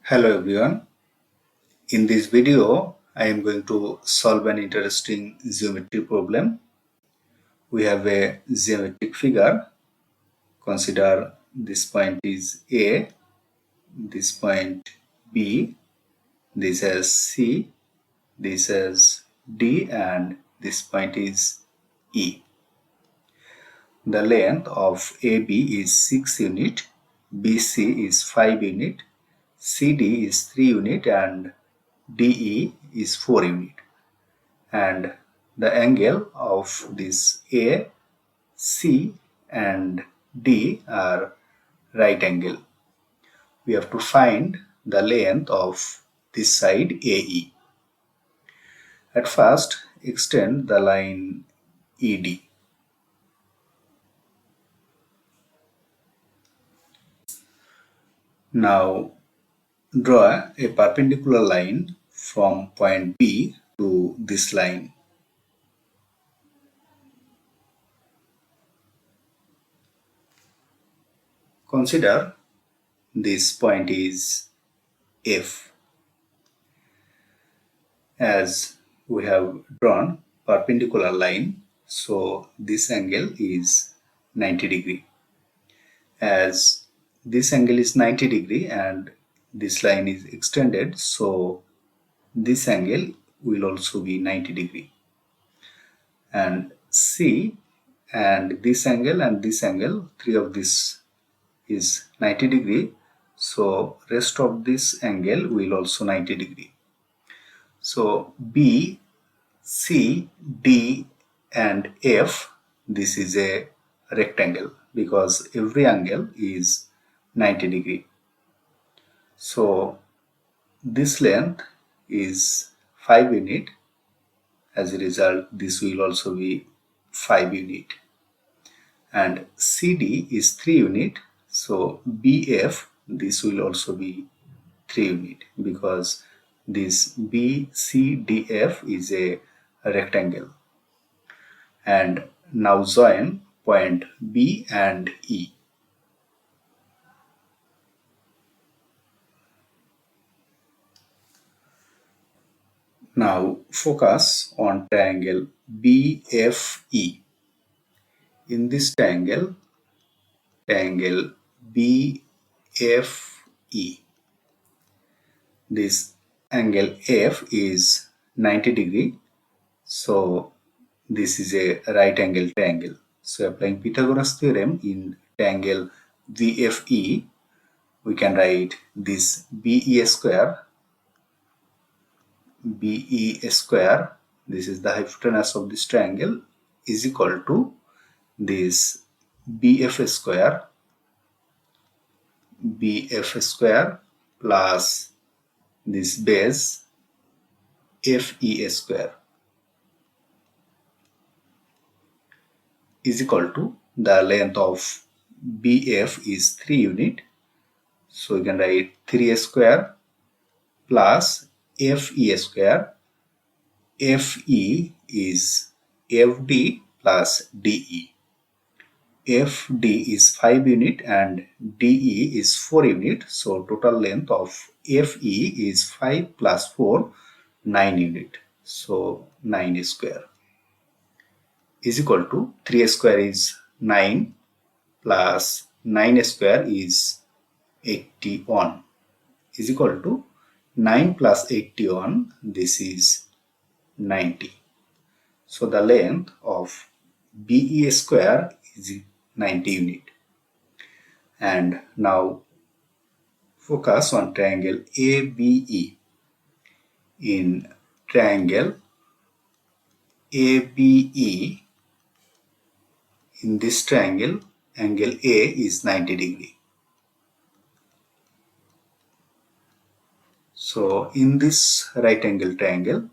Hello everyone. In this video, I am going to solve an interesting geometry problem. We have a geometric figure. Consider this point is A, this point B, this as C, this as D, and this point is E. The length of AB is 6 unit, BC is 5 unit, CD is 3 unit, and DE is 4 unit. And the angle of this A, C and D are right angle. We have to find the length of this side AE. At first, extend the line ED. Now draw a perpendicular line from point B to this line. Consider this point is F. As we have drawn perpendicular line, so this angle is 90 degree. As this angle is 90 degree and this line is extended, so this angle will also be 90 degree. And C and this angle, three of this is 90 degree, so rest of this angle will also 90 degree. So B, C, D and F, this is a rectangle because every angle is 90 degree. So this length is 5 unit. As a result, this will also be 5 unit. And CD is 3 unit. So BF, this will also be 3 unit because this BCDF is a rectangle. And now join point B and E. Now focus on triangle BFE. In this triangle BFE, this angle F is 90 degree. So this is a right angle triangle. So applying Pythagorean theorem in triangle VFE, we can write this BE square, this is the hypotenuse of this triangle, is equal to this BF square plus this base FE square is equal to the length of BF is 3 unit. So you can write 3 square plus FE square. FE is FD plus DE. FD is 5 unit and DE is 4 unit. So total length of FE is 5 plus 4, 9 unit. So 9 square is equal to 3 square is 9 plus 9 square is 81 is equal to 9 plus 81, this is 90. So the length of BE square is 90 unit. And now focus on triangle ABE. In triangle ABE, in this triangle, angle A is 90 degree. So in this right angle triangle,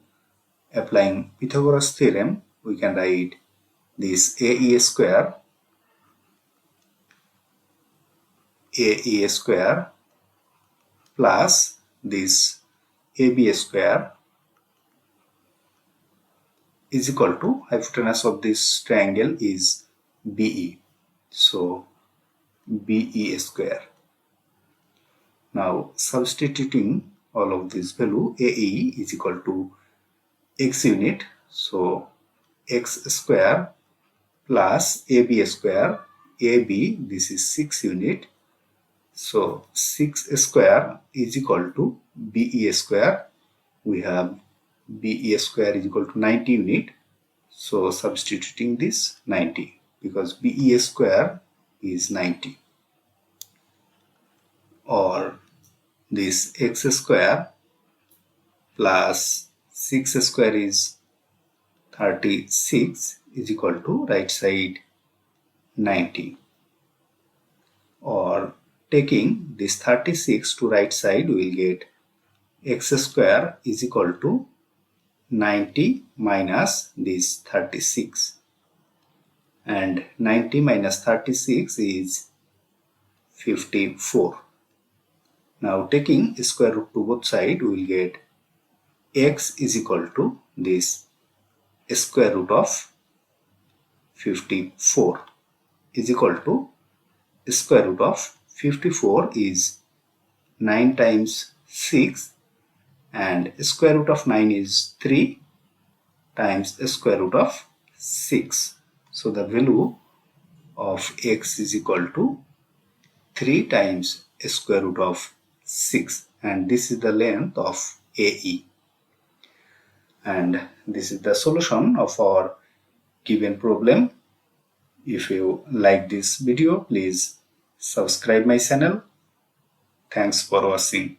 applying Pythagoras theorem, we can write this AE square plus this AB square is equal to hypotenuse of this triangle is BE. So BE square. Now substituting all of this value, AE is equal to x unit. So x square plus AB square. AB, this is 6 unit. So 6 square is equal to BE square. We have BE square is equal to 90 unit. So substituting this 90, because BE square is 90. Or this x square plus 6 square is 36 is equal to right side 90. Or taking this 36 to right side, we will get x square is equal to 90 minus this 36. And 90 minus 36 is 54. Now taking square root to both sides, we will get x is equal to this square root of 54 is equal to square root of 54 is 9 times 6, and square root of 9 is 3 times square root of 6. So the value of x is equal to 3 times square root of 6, and this is the length of AE. And this is the solution of our given problem. If you like this video, please subscribe my channel. Thanks for watching.